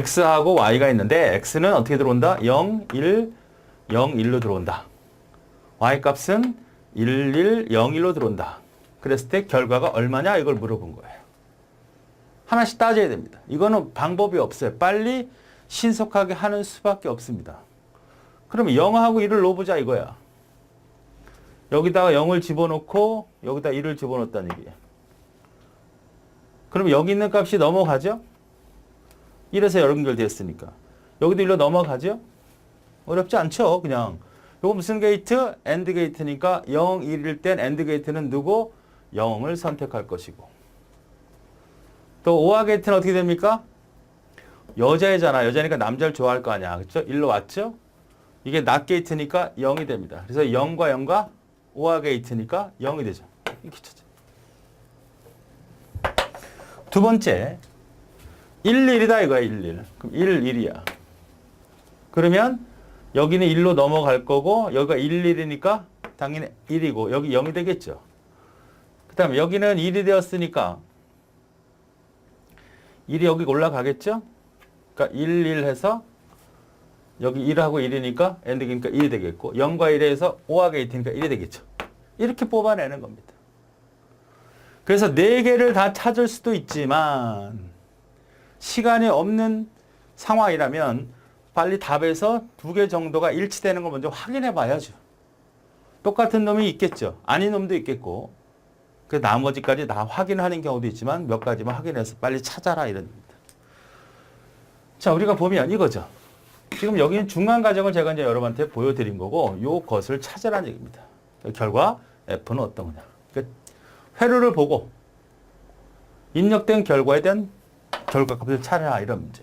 x하고 y가 있는데 x는 어떻게 들어온다? 0, 1, 0, 1로 들어온다. y 값은 1, 1, 0, 1로 들어온다. 그랬을 때 결과가 얼마냐? 이걸 물어본 거예요. 하나씩 따져야 됩니다. 이거는 방법이 없어요. 빨리 신속하게 하는 수밖에 없습니다. 그러면 0하고 1을 넣어보자 이거야. 여기다가 0을 집어넣고 여기다 1을 집어넣었다는 얘기예요. 그럼 여기 있는 값이 넘어가죠? 1에서 연결됐으니까. 여기도 1로 넘어가죠? 어렵지 않죠? 그냥. 이거 무슨 게이트? AND 게이트니까 0, 1일 땐 AND 게이트는 누구? 0을 선택할 것이고. 또 OR 게이트는 어떻게 됩니까? 여자애잖아. 여자니까 남자를 좋아할 거 아니야. 그렇죠? 1로 왔죠? 이게 NOT 게이트니까 0이 됩니다. 그래서 0과 0과 OR 게이트니까 0이 되죠. 이렇게 찾아. 두 번째, 1, 1이다 이거야, 1, 1. 그럼 1, 1이야. 그러면 여기는 1로 넘어갈 거고 여기가 1, 1이니까 당연히 1이고 여기 0이 되겠죠. 그 다음에 여기는 1이 되었으니까 1이 여기 올라가겠죠? 그러니까 1, 1 해서 여기 1하고 1이니까 AND니까 1이 되겠고 0과 1에 해서 OR 게이트니까 1이 되겠죠. 이렇게 뽑아내는 겁니다. 그래서 4개를 다 찾을 수도 있지만 시간이 없는 상황이라면 빨리 답에서 2개 정도가 일치되는 걸 먼저 확인해 봐야죠. 똑같은 놈이 있겠죠. 아닌 놈도 있겠고 그 나머지까지 다 확인하는 경우도 있지만 몇 가지만 확인해서 빨리 찾아라 이런 겁니다. 자, 우리가 보면 이거죠. 지금 여기는 중간 과정을 제가 이제 여러분한테 보여드린 거고 요 것을 찾으라는 얘기입니다. 결과 F는 어떤 거냐. 그러니까 회로를 보고 입력된 결과에 대한 결과값을 찾아라 이런 문제.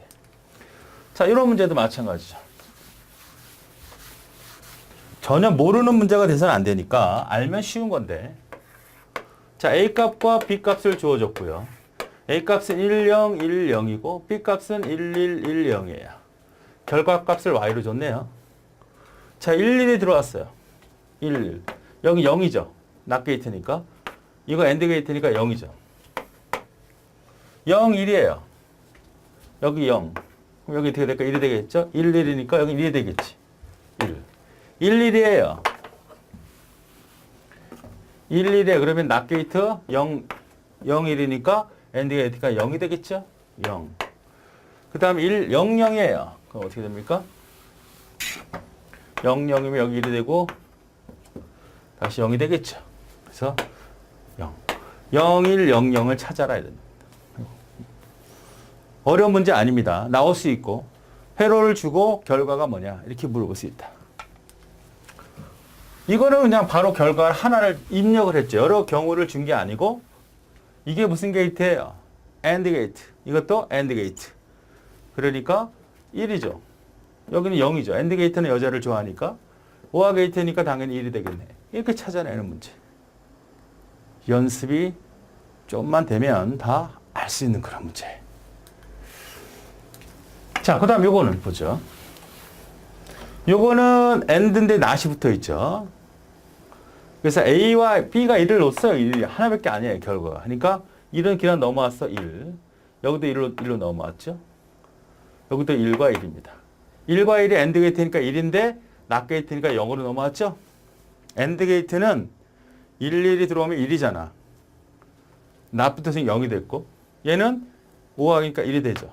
자, 이런 문제도 마찬가지죠. 전혀 모르는 문제가 돼서는 안 되니까 알면 쉬운 건데 자, A 값과 B 값을 주어줬고요. A 값은 1, 0, 1, 0이고 B 값은 1, 1, 1, 0이에요. 결과 값을 Y로 줬네요. 자, 1, 1이 들어왔어요. 1, 1. 여기 0이죠. NOT 게이트니까. 이거 AND 게이트니까 0이죠. 0, 1이에요. 여기 0. 그럼 여기 어떻게 될까? 1이 되겠죠? 1, 1이니까 여기 1이 되겠지. 1. 1, 1이에요. 1, 1에 그러면 NOT 게이트 0, 0, 1이니까 AND 게이트가 0이 되겠죠? 0. 그 다음에 1, 0, 0이에요. 그럼 어떻게 됩니까? 0, 0이면 여기 1이 되고 다시 0이 되겠죠. 그래서 0. 0, 1, 0, 0을 찾아라. 이런. 어려운 문제 아닙니다. 나올 수 있고 회로를 주고 결과가 뭐냐 이렇게 물어볼 수 있다. 이거는 그냥 바로 결과 하나를 입력을 했죠. 여러 경우를 준 게 아니고 이게 무슨 게이트예요? AND 게이트. 이것도 AND 게이트. 그러니까 1이죠. 여기는 0이죠. AND 게이트는 여자를 좋아하니까 OR 게이트니까 당연히 1이 되겠네. 이렇게 찾아내는 문제. 연습이 좀만 되면 다 알 수 있는 그런 문제. 자, 그 다음 요거는 보죠. 요거는 AND인데 not이 붙어 있죠. 그래서 A와 B가 1을 넣었어요. 1이 하나밖에 아니에요, 결과가. 그러니까 1은 그냥 넘어왔어, 1. 여기도 1로 넘어왔죠. 여기도 1과 1입니다. 1과 1이 AND 게이트니까 1인데 NOT 게이트니까 0으로 넘어왔죠. AND 게이트는 1, 1이 들어오면 1이잖아. NOT 붙어서 0이 됐고 얘는 5하니까 1이 되죠.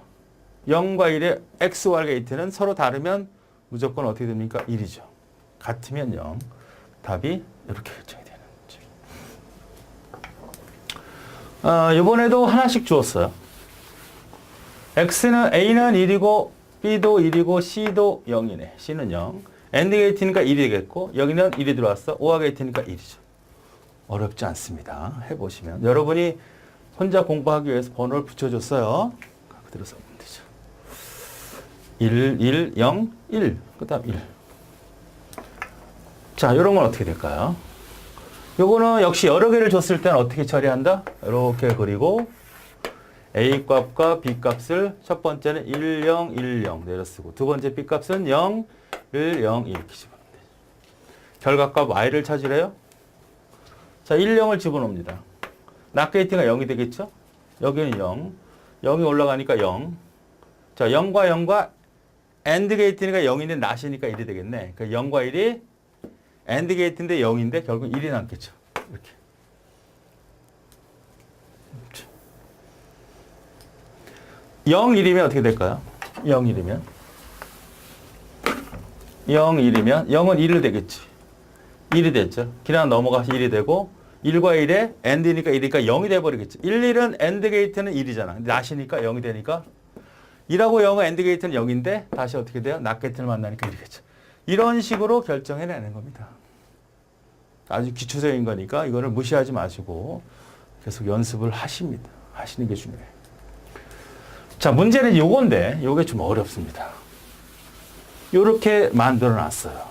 0과 1의 XOR 게이트는 서로 다르면 무조건 어떻게 됩니까? 1이죠. 같으면 0. 답이 이렇게 결정이 되는 거죠. 이번에도 하나씩 주었어요. X는 A는 1이고 B도 1이고 C도 0이네. C는 0. AND 게이트니까 1이 되겠고 여기는 1이 들어왔어. OR 게이트니까 1이죠. 어렵지 않습니다. 해보시면. 여러분이 혼자 공부하기 위해서 번호를 붙여줬어요. 그대로 써보면 되죠. 1, 1, 0, 1. 그 다음 1. 자, 이런 건 어떻게 될까요? 요거는 역시 여러 개를 줬을 때는 어떻게 처리한다? 이렇게 그리고 A 값과 B 값을 첫 번째는 1, 0, 1, 0 내려쓰고 두 번째 B 값은 0, 1, 0 이렇게 집어넣으면 되죠. 결과값 Y를 찾으래요? 자, 1, 0을 집어넣습니다. NOT 게이트가 0이 되겠죠? 여기는 0. 0이 올라가니까 0. 자, 0과 0과 AND 게이트니까 0인데 낫이니까 1이 되겠네. 그 0과 1이 AND 게이트인데 0인데 결국 1이 남겠죠. 이렇게. 0, 1이면 어떻게 될까요? 0, 1이면 0, 1이면 0은 1이 되겠지. 1이 됐죠. 그냥 넘어가서 1이 되고 1과 1에 AND니까 1이니까 0이 돼버리겠지. 1, 1은 AND 게이트는 1이잖아. 근데 낫이니까 0이 되니까 1하고 0은 AND 게이트는 0인데 다시 어떻게 돼요? 낫 게이트를 만나니까 1이겠죠. 이런 식으로 결정해내는 겁니다. 아주 기초적인 거니까 이거를 무시하지 마시고 계속 연습을 하십니다. 하시는 게 중요해요. 자, 문제는 요건데 요게 좀 어렵습니다. 요렇게 만들어 놨어요.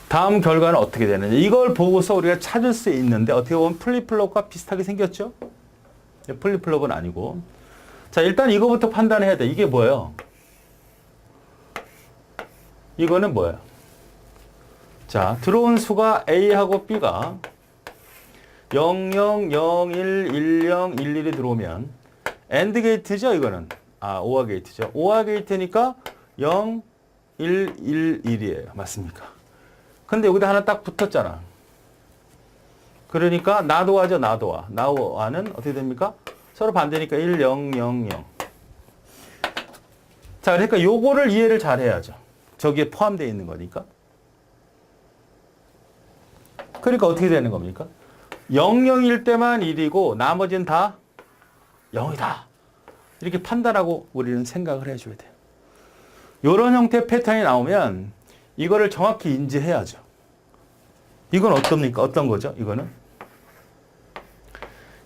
다음 결과는 어떻게 되느냐. 이걸 보고서 우리가 찾을 수 있는데 어떻게 보면 플립플롭과 비슷하게 생겼죠? 플립플롭은 아니고. 자, 일단 이거부터 판단해야 돼. 이게 뭐예요? 이거는 뭐예요? 자, 들어온 수가 A하고 B가 0, 0, 0, 1, 1, 0, 1, 1이 들어오면 AND 게이트죠, 이거는. 아, OR 게이트죠. OR 게이트니까 0, 1, 1, 1이에요. 맞습니까? 근데 여기다 하나 딱 붙었잖아. 그러니까 나도와죠, 나도와. 나와는 어떻게 됩니까? 서로 반대니까 1, 0, 0, 0. 자, 그러니까 요거를 이해를 잘 해야죠. 저기에 포함되어 있는 거니까. 그러니까 어떻게 되는 겁니까? 0, 0일 때만 1이고 나머지는 다 0이다. 이렇게 판단하고 우리는 생각을 해줘야 돼요. 이런 형태의 패턴이 나오면 이거를 정확히 인지해야죠. 이건 어떻습니까? 어떤 거죠?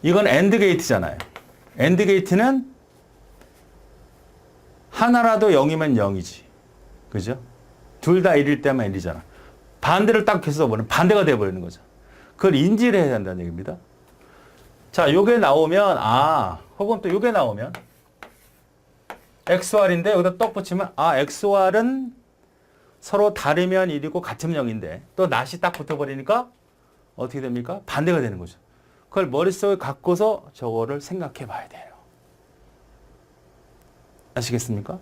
이건 AND 게이트잖아요. AND 게이트는 하나라도 0이면 0이지. 그죠? 둘 다 1일 때만 1이잖아. 반대를 딱 해서 보면 반대가 돼버리는 거죠. 그걸 인지를 해야 한다는 얘기입니다. 자, 요게 나오면, 혹은 또 요게 나오면, XR인데 여기다 떡 붙이면, XR은 서로 다르면 1이고 같으면 0인데, 또 낫이 딱 붙어버리니까 어떻게 됩니까? 반대가 되는 거죠. 그걸 머릿속에 갖고서 저거를 생각해 봐야 돼요. 아시겠습니까?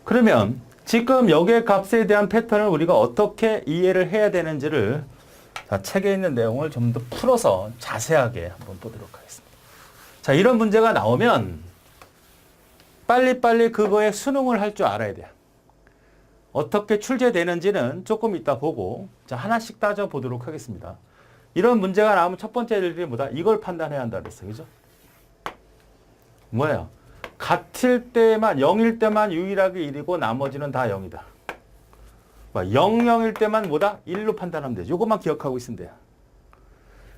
그러면 지금 여기의 값에 대한 패턴을 우리가 어떻게 이해를 해야 되는지를 자, 책에 있는 내용을 좀 더 풀어서 자세하게 한번 보도록 하겠습니다. 자, 이런 문제가 나오면 빨리빨리 그거에 수능을 할 줄 알아야 돼요. 어떻게 출제되는지는 조금 이따 보고 자, 하나씩 따져보도록 하겠습니다. 이런 문제가 나오면 첫 번째 일이 뭐다? 이걸 판단해야 한다 그랬어요. 그죠? 뭐예요? 같을 때만, 0일 때만 유일하게 1이고 나머지는 다 0이다. 0, 0일 때만 뭐다? 1로 판단하면 되죠. 이것만 기억하고 있으면 돼요.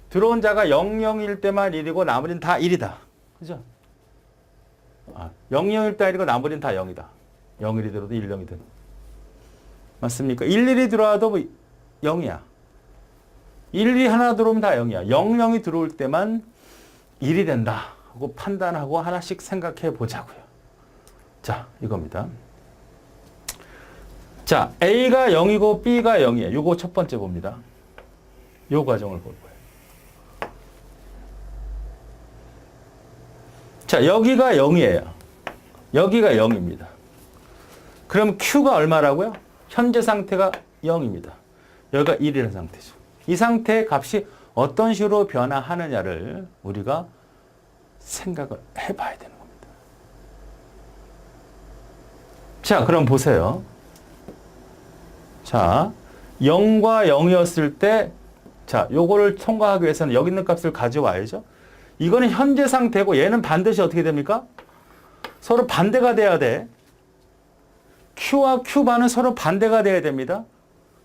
들어온 자가 0, 0일 때만 1이고 나머지는 다 1이다. 그죠? 0, 0일 때 1이고 나머지는 다 0이다. 0, 1이 들어도 1, 0이든. 맞습니까? 1, 1이 들어와도 0이야. 1, 2 하나 들어오면 다 0이야. 0, 0이 들어올 때만 1이 된다 하고 판단하고 하나씩 생각해 보자고요. 자, 이겁니다. 자, A가 0이고 B가 0이에요. 요거 첫 번째 봅니다. 요 과정을 볼 거예요. 자, 여기가 0이에요. 여기가 0입니다. 그럼 Q가 얼마라고요? 현재 상태가 0입니다. 여기가 1이라는 상태죠. 이 상태의 값이 어떤 식으로 변화하느냐를 우리가 생각을 해봐야 되는 겁니다. 자, 그럼 보세요. 자, 0과 0이었을 때, 자, 요거를 통과하기 위해서는 여기 있는 값을 가져와야죠. 이거는 현재 상태고 얘는 반드시 어떻게 됩니까? 서로 반대가 돼야 돼. Q와 Q반은 서로 반대가 돼야 됩니다.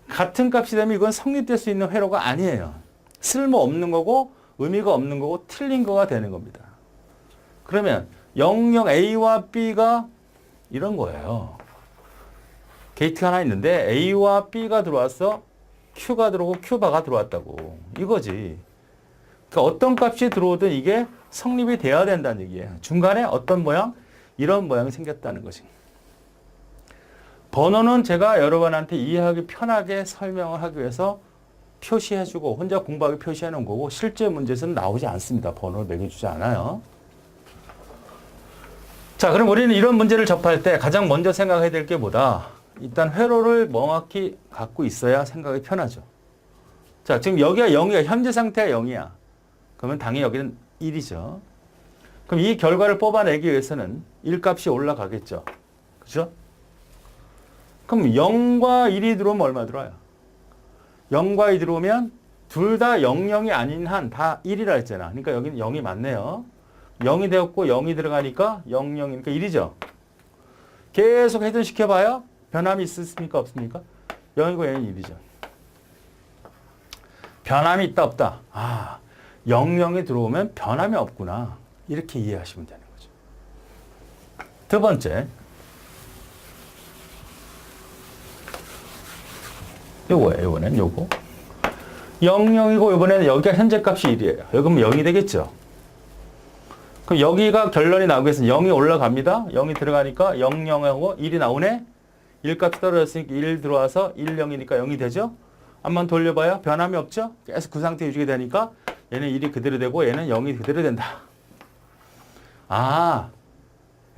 같은 값이 되면 이건 성립될 수 있는 회로가 아니에요. 쓸모없는 거고 의미가 없는 거고 틀린 거가 되는 겁니다. 그러면 0, 0 A와 B가 이런 거예요. 게이트가 하나 있는데 A와 B가 들어왔어. Q가 들어오고 Q바가 들어왔다고. 이거지. 그러니까 어떤 값이 들어오든 이게 성립이 돼야 된다는 얘기예요. 중간에 어떤 모양? 이런 모양이 생겼다는 것이. 번호는 제가 여러분한테 이해하기 편하게 설명을 하기 위해서 표시해주고 혼자 공부하기 표시해 놓은 거고 실제 문제에서는 나오지 않습니다. 번호를 매겨주지 않아요. 자, 그럼 우리는 이런 문제를 접할 때 가장 먼저 생각해야 될 게 뭐다? 일단 회로를 명확히 갖고 있어야 생각이 편하죠. 자, 지금 여기가 0이야. 현재 상태가 0이야. 그러면 당연히 여기는 1이죠. 그럼 이 결과를 뽑아내기 위해서는 1값이 올라가겠죠. 그죠? 그럼 0과 1이 들어오면 얼마 들어와요? 0과 2 들어오면 둘 다 00이 아닌 한 다 1이라 했잖아. 그러니까 여기는 0이 맞네요. 0이 되었고 0이 들어가니까 00이니까 1이죠. 계속 회전시켜봐요. 변함이 있습니까? 없습니까? 0이고 얘는 1이죠. 변함이 있다 없다. 아, 00이 들어오면 변함이 없구나. 이렇게 이해하시면 되는 거죠. 두 번째. 요거예요. 이번엔 요거. 00이고 이번에는 여기가 현재 값이 1이에요. 여기 그럼 0이 되겠죠. 그럼 여기가 결론이 나오기 위해서 0이 올라갑니다. 0이 들어가니까 00하고 1이 나오네. 1값이 떨어졌으니까 1 들어와서 1, 0이니까 0이 되죠. 한번 돌려봐요. 변함이 없죠. 계속 그 상태 유지가 되니까 얘는 1이 그대로 되고 얘는 0이 그대로 된다. 아,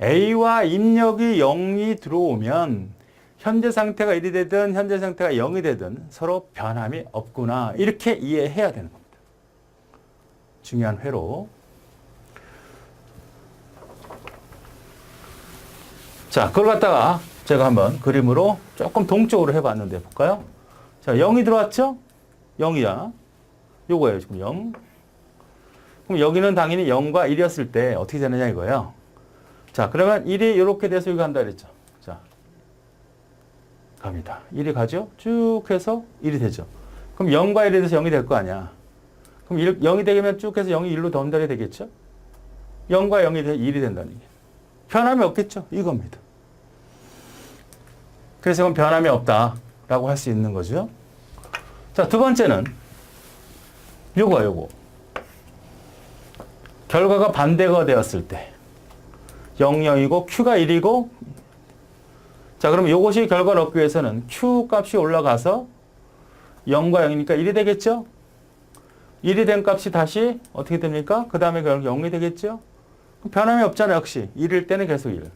A와 입력이 0이 들어오면 현재 상태가 1이 되든 현재 상태가 0이 되든 서로 변함이 없구나. 이렇게 이해해야 되는 겁니다. 중요한 회로. 자, 그걸 갖다가 제가 한번 그림으로 조금 동적으로 해봤는데 볼까요? 자, 0이 들어왔죠? 0이야. 요거예요, 지금 0. 그럼 여기는 당연히 0과 1이었을 때 어떻게 되느냐 이거예요. 자, 그러면 1이 이렇게 돼서 이거 간다 그랬죠. 자, 갑니다. 1이 가죠? 쭉 해서 1이 되죠. 그럼 0과 1이 돼서 0이 될 거 아니야. 그럼 0이 되면 쭉 해서 0이 1로 덤달이 되겠죠? 0과 0이 돼서 1이 된다는 얘기예요. 변함이 없겠죠? 이겁니다. 그래서 이건 변함이 없다라고 할 수 있는 거죠. 자, 두 번째는 요거. 결과가 반대가 되었을 때 00이고 Q가 1이고 자, 그럼 요것이 결과를 얻기 위해서는 Q 값이 올라가서 0과 0이니까 1이 되겠죠? 1이 된 값이 다시 어떻게 됩니까? 그 다음에 결국 0이 되겠죠? 변함이 없잖아요, 역시. 1일 때는 계속 1.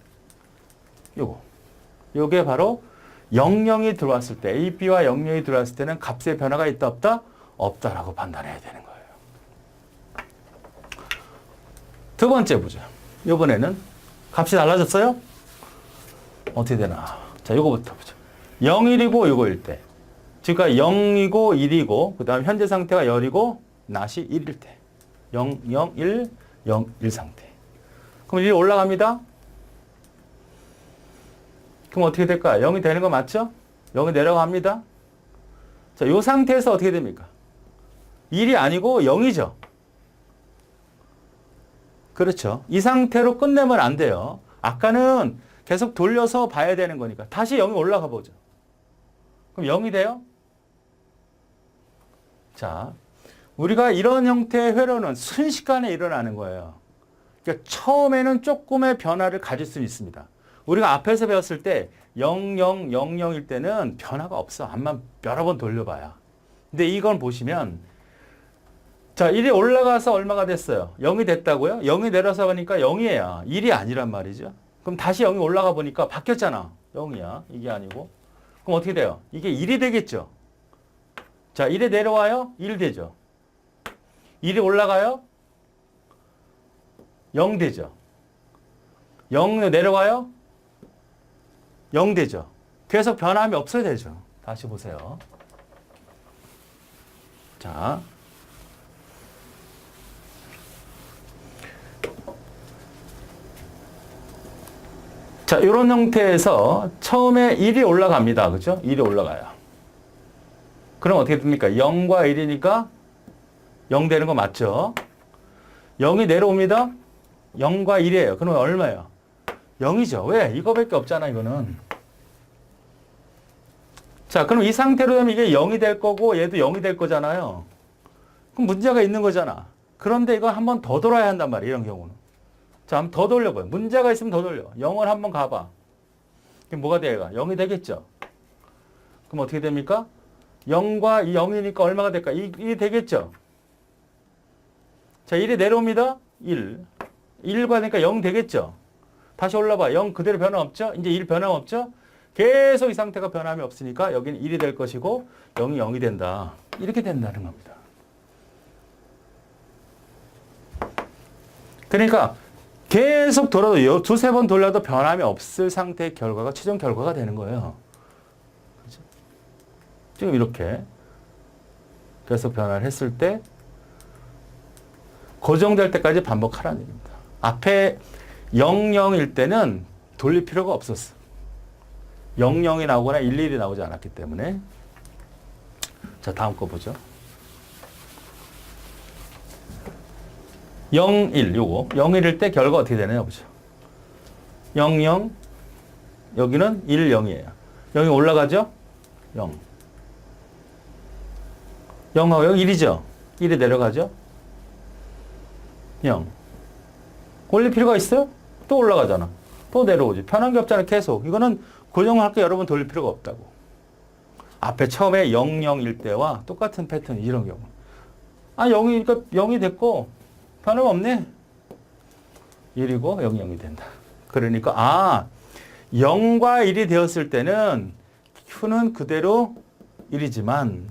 요게 바로 00이 들어왔을 때, A, B와 00이 들어왔을 때는 값의 변화가 있다, 없다? 없다라고 판단해야 되는 거예요. 두 번째 보죠. 이번에는 값이 달라졌어요? 어떻게 되나? 자, 요거부터 보죠. 0, 1이고 요거일 때. 그러니까 0이고 1이고, 그 다음 현재 상태가 0이고, 낫이 1일 때. 0, 0, 1, 0, 1 상태. 그럼 1이 올라갑니다. 그럼 어떻게 될까요? 0이 되는 거 맞죠? 0이 내려갑니다. 자, 요 상태에서 어떻게 됩니까? 1이 아니고 0이죠. 그렇죠. 이 상태로 끝내면 안 돼요. 아까는 계속 돌려서 봐야 되는 거니까. 다시 0이 올라가 보죠. 그럼 0이 돼요? 자, 우리가 이런 형태의 회로는 순식간에 일어나는 거예요. 그러니까 처음에는 조금의 변화를 가질 수 있습니다. 우리가 앞에서 배웠을 때 0, 0, 0, 0일 때는 변화가 없어. 한번 여러 번 돌려봐야. 근데 이건 보시면 자, 1이 올라가서 얼마가 됐어요? 0이 됐다고요? 0이 내려서 가니까 0이에요. 1이 아니란 말이죠. 그럼 다시 0이 올라가 보니까 바뀌었잖아. 0이야. 이게 아니고. 그럼 어떻게 돼요? 이게 1이 되겠죠. 자, 1이 내려와요? 1 되죠. 1이 올라가요? 0 되죠. 0 내려와요? 0 되죠. 계속 변함이 없어야 되죠. 다시 보세요. 자. 자, 이런 형태에서 처음에 1이 올라갑니다. 그죠? 1이 올라가요. 그럼 어떻게 됩니까? 0과 1이니까 0 되는 거 맞죠? 0이 내려옵니다. 0과 1이에요. 그럼 얼마예요? 0이죠. 왜? 이거밖에 없잖아, 이거는. 자, 그럼 이 상태로 되면 이게 0이 될 거고 얘도 0이 될 거잖아요. 그럼 문제가 있는 거잖아. 그런데 이거 한 번 더 돌아야 한단 말이에요, 이런 경우는. 자, 한번 더 돌려봐요. 문제가 있으면 더 돌려. 0을 한번 가봐. 그럼 뭐가 돼요? 0이 되겠죠? 그럼 어떻게 됩니까? 0과 0이니까 얼마가 될까? 1이 되겠죠? 자, 1이 내려옵니다. 1. 1과 되니까 0 되겠죠? 다시 올라봐. 0 그대로 변화 없죠? 이제 1 변화 없죠? 계속 이 상태가 변함이 없으니까 여기는 1이 될 것이고 0이 0이 된다. 이렇게 된다는 겁니다. 그러니까 계속 돌아도 두세 번 돌려도 변함이 없을 상태의 결과가 최종 결과가 되는 거예요. 그렇죠? 지금 이렇게 계속 변화를 했을 때 고정될 때까지 반복하라는 얘기입니다. 앞에 0, 0일 때는 돌릴 필요가 없었어. 0, 0이 나오거나 1, 1이 나오지 않았기 때문에. 자, 다음 거 보죠. 0, 1 요거. 0, 1일 때 결과 어떻게 되느냐 보죠. 0, 0 여기는 1, 0이에요. 0이 올라가죠? 0. 0하고 0, 1이죠? 1이 내려가죠? 0. 올릴 필요가 있어요? 또 올라가잖아. 또 내려오지. 편한 게 없잖아, 계속. 이거는 고정할 게 여러 번 돌릴 필요가 없다고. 앞에 처음에 0, 0일 때와 똑같은 패턴, 이런 경우. 아, 0이니까 0이 됐고, 변함 없네. 1이고 0, 0이 된다. 그러니까, 0과 1이 되었을 때는 Q는 그대로 1이지만,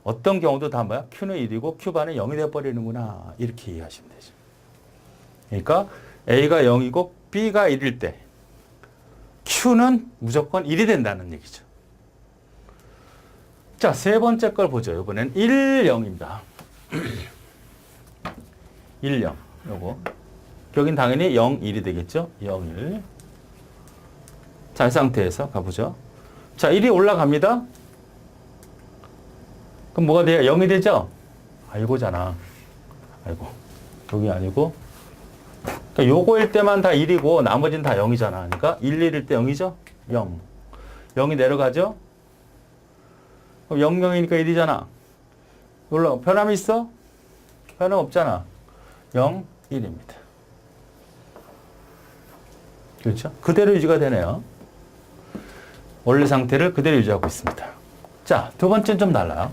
어떤 경우도 다 뭐야? Q는 1이고 Q반은 0이 되어버리는구나. 이렇게 이해하시면 되죠. 그러니까 A가 0이고 B가 1일 때 Q는 무조건 1이 된다는 얘기죠. 자, 세 번째 걸 보죠. 이번엔 1, 0입니다. 1, 0. 요거. 여긴 당연히 0, 1이 되겠죠? 0, 1. 자, 이 상태에서 가보죠. 자, 1이 올라갑니다. 그럼 뭐가 돼요? 0이 되죠? 이거잖아. 아이고. 여기 아니고. 그러니까 요거일 때만 다 1이고 나머지는 다 0이잖아. 그러니까 1, 1일 때 0이죠? 0. 0이 내려가죠? 그럼 0, 0이니까 1이잖아. 변함이 있어? 변함 없잖아. 0, 1입니다. 그렇죠? 그대로 유지가 되네요. 원래 상태를 그대로 유지하고 있습니다. 자, 두 번째는 좀 달라요.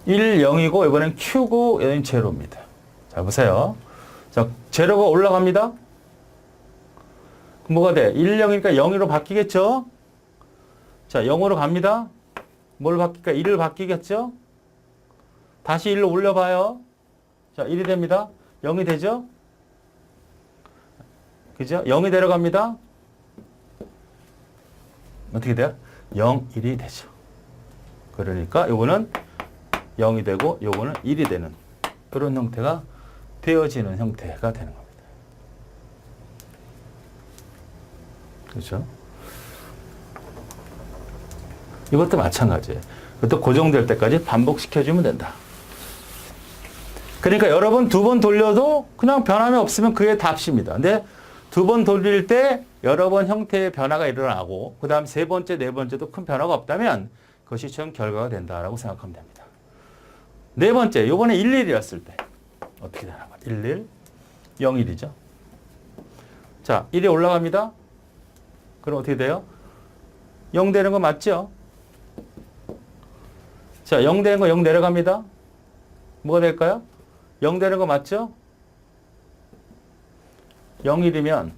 1, 0이고 이번엔 Q고 여긴 제로입니다. 자, 보세요. 자, 제로가 올라갑니다. 그럼 뭐가 돼? 1, 0이니까 0으로 바뀌겠죠? 자, 0으로 갑니다. 뭘 바뀔까? 1을 바뀌겠죠? 다시 1로 올려봐요. 자, 1이 됩니다. 0이 되죠? 그죠? 0이 내려갑니다. 어떻게 돼요? 0, 1이 되죠. 그러니까 요거는 0이 되고 요거는 1이 되는 그런 형태가 되어지는 형태가 되는 겁니다. 그렇죠? 이것도 마찬가지예요. 이것도 고정될 때까지 반복시켜주면 된다. 그러니까 여러분 두 번 돌려도 그냥 변함이 없으면 그게 답입니다. 근데 두 번 돌릴 때 여러 번 형태의 변화가 일어나고 그 다음 세 번째, 네 번째도 큰 변화가 없다면 그것이 전 결과가 된다라고 생각하면 됩니다. 네 번째, 이번에 1, 1이었을 때 어떻게 되나 봐요. 1, 1, 0, 1이죠. 자, 1이 올라갑니다. 그럼 어떻게 돼요? 0 되는 거 맞죠? 자, 0 되는 거 0 내려갑니다. 뭐가 될까요? 0 되는 거 맞죠? 0, 1이면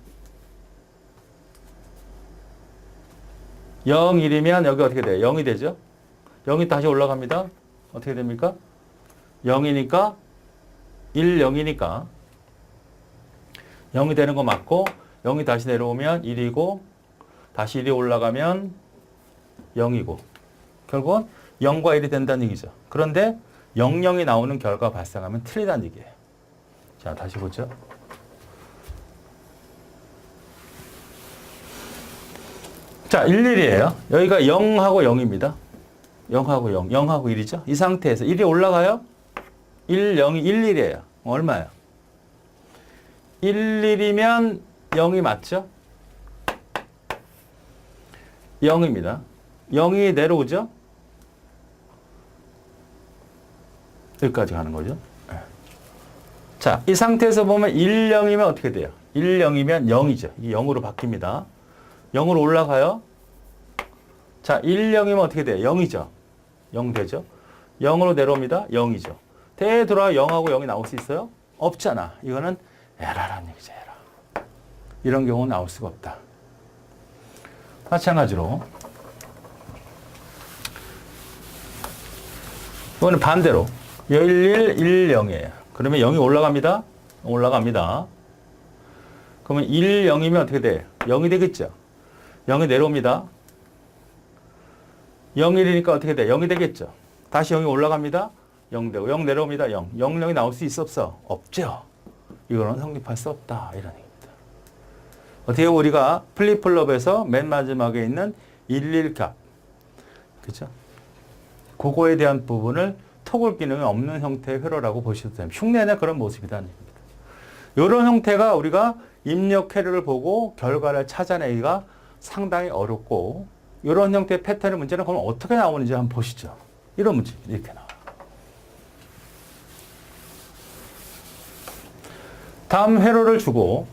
0, 1이면 여기 어떻게 돼요? 0이 되죠? 0이 다시 올라갑니다. 어떻게 됩니까? 0이니까 1, 0이니까 0이 되는 거 맞고 0이 다시 내려오면 1이고 다시 1이 올라가면 0이고 결국은 0과 1이 된다는 얘기죠. 그런데 0, 0이 나오는 결과 발생하면 틀리다는 얘기예요. 자, 다시 보죠. 자, 1, 1이에요. 여기가 0하고 0입니다. 0하고 0, 0하고 1이죠. 이 상태에서 1이 올라가요. 1, 0이 1, 1이에요. 얼마예요? 1, 1이면 0이 맞죠? 0입니다. 0이 내려오죠? 여기까지 가는 거죠. 자, 이 상태에서 보면 1, 0이면 어떻게 돼요? 1, 0이면 0이죠. 이게 0으로 바뀝니다. 0으로 올라가요. 자, 1, 0이면 어떻게 돼요? 0이죠. 0 되죠. 0으로 내려옵니다. 0이죠. 되돌아 0하고 0이 나올 수 있어요? 없잖아. 이거는 에러라는 얘기죠. 에러. 이런 경우는 나올 수가 없다. 마찬가지로 이거는 반대로 11, 10이에요. 그러면 0이 올라갑니다. 올라갑니다. 그러면 1, 0이면 어떻게 돼요? 0이 되겠죠. 0이 내려옵니다. 0, 1이니까 어떻게 돼요? 0이 되겠죠. 다시 0이 올라갑니다. 0 되고 0 내려옵니다. 0. 0, 0이 나올 수 있어 없어? 없죠. 이거는 성립할 수 없다. 이런 얘기입니다. 어떻게 보면 우리가 플립플롭에서 맨 마지막에 있는 1, 1값. 그죠? 그거에 대한 부분을 토글 기능이 없는 형태의 회로라고 보셔도 됩니다. 흉내내 그런 모습이라는 얘기입니다. 이런 형태가 우리가 입력 회로를 보고 결과를 찾아내기가 상당히 어렵고 이런 형태의 패턴의 문제는 그럼 어떻게 나오는지 한번 보시죠. 이런 문제 이렇게 나와요. 다음 회로를 주고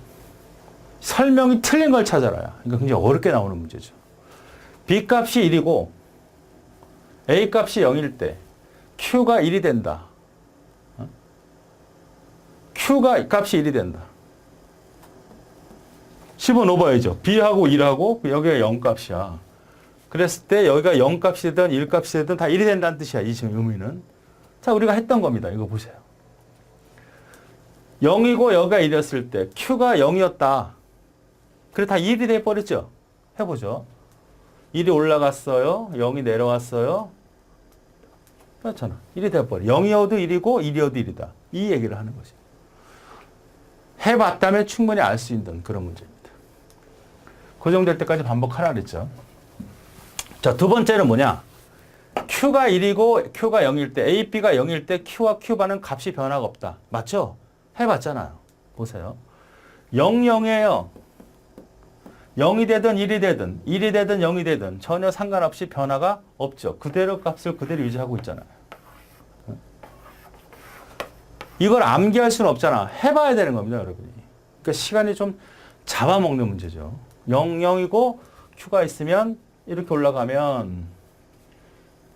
설명이 틀린 걸 찾아라요. 그러니까 굉장히 어렵게 나오는 문제죠. B 값이 1이고 A 값이 0일 때 Q가 1이 된다. Q가 값이 1이 된다. 10은 오버해죠. B하고 1하고 여기가 0 값이야. 그랬을 때 여기가 0 값이 되든 1 값이 되든 다 1이 된다는 뜻이야. 이 지금 의미는. 자, 우리가 했던 겁니다. 이거 보세요. 0이고 여기가 1이었을 때 Q가 0이었다. 그래 다 1이 돼버렸죠. 해보죠. 1이 올라갔어요. 0이 내려왔어요. 그렇잖아. 1이 돼버려. 0이어도 1이고 1이어도 1이다. 이 얘기를 하는 거죠. 해봤다면 충분히 알 수 있는 그런 문제입니다. 고정될 때까지 반복하라 그랬죠. 자, 두 번째는 뭐냐? Q가 1이고 Q가 0일 때 A, B가 0일 때 Q와 Q바는 값이 변화가 없다. 맞죠? 해봤잖아요. 보세요. 0, 0이에요. 0이 되든 1이 되든 1이 되든 0이 되든 전혀 상관없이 변화가 없죠. 그대로 값을 그대로 유지하고 있잖아요. 이걸 암기할 수는 없잖아. 해봐야 되는 겁니다, 여러분이. 그러니까 시간이 좀 잡아먹는 문제죠. 0, 0이고 Q가 있으면 이렇게 올라가면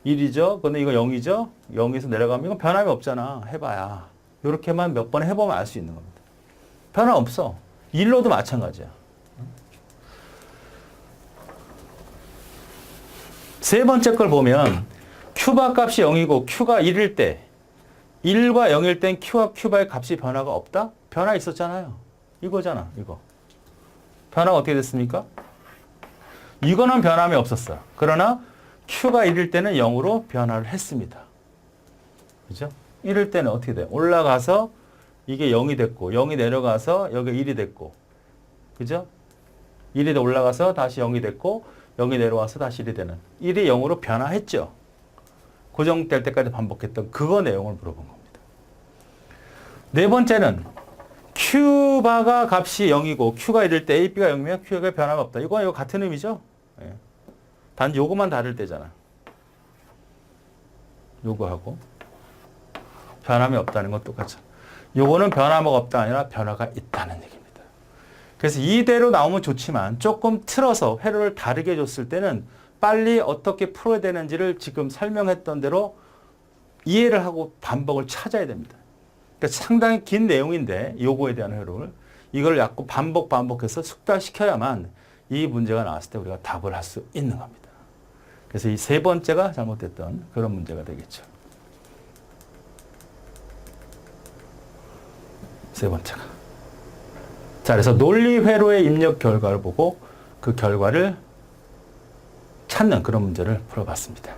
1이죠. 근데 이거 0이죠. 0에서 내려가면 이건 변함이 없잖아. 해봐야. 이렇게만 몇 번 해보면 알 수 있는 겁니다. 변화 없어. 1로도 마찬가지야. 세 번째 걸 보면 Q바 값이 0이고 Q가 1일 때 1과 0일 땐 Q와 Q바의 값이 변화가 없다? 변화 있었잖아요. 이거잖아. 이거. 변화가 어떻게 됐습니까? 이거는 변함이 없었어요. 그러나 Q가 1일 때는 0으로 변화를 했습니다. 그죠? 1일 때는 어떻게 돼요? 올라가서 이게 0이 됐고 0이 내려가서 여기 1이 됐고 그죠? 1이 올라가서 다시 0이 됐고 0이 내려와서 다시 1이 되는 1이 0으로 변화했죠. 고정될 때까지 반복했던 그거 내용을 물어본 겁니다. 네 번째는 Q바가 값이 0이고 Q가 1일 때 A, B가 0이면 Q가 변화가 없다. 이거 같은 의미죠? 예. 단지 요거만 다를 때잖아. 요거하고 변함이 없다는 건 똑같죠. 요거는 변화가 없다 아니라 변화가 있다는 얘기입니다. 그래서 이대로 나오면 좋지만 조금 틀어서 회로를 다르게 줬을 때는 빨리 어떻게 풀어야 되는지를 지금 설명했던 대로 이해를 하고 반복을 찾아야 됩니다. 그러니까 상당히 긴 내용인데 요거에 대한 회로를 이걸 자꾸 반복해서 숙달시켜야만 이 문제가 나왔을 때 우리가 답을 할 수 있는 겁니다. 그래서 이 세 번째가 잘못됐던 그런 문제가 되겠죠. 세 번째가. 자, 그래서 논리회로의 입력 결과를 보고 그 결과를 찾는 그런 문제를 풀어봤습니다.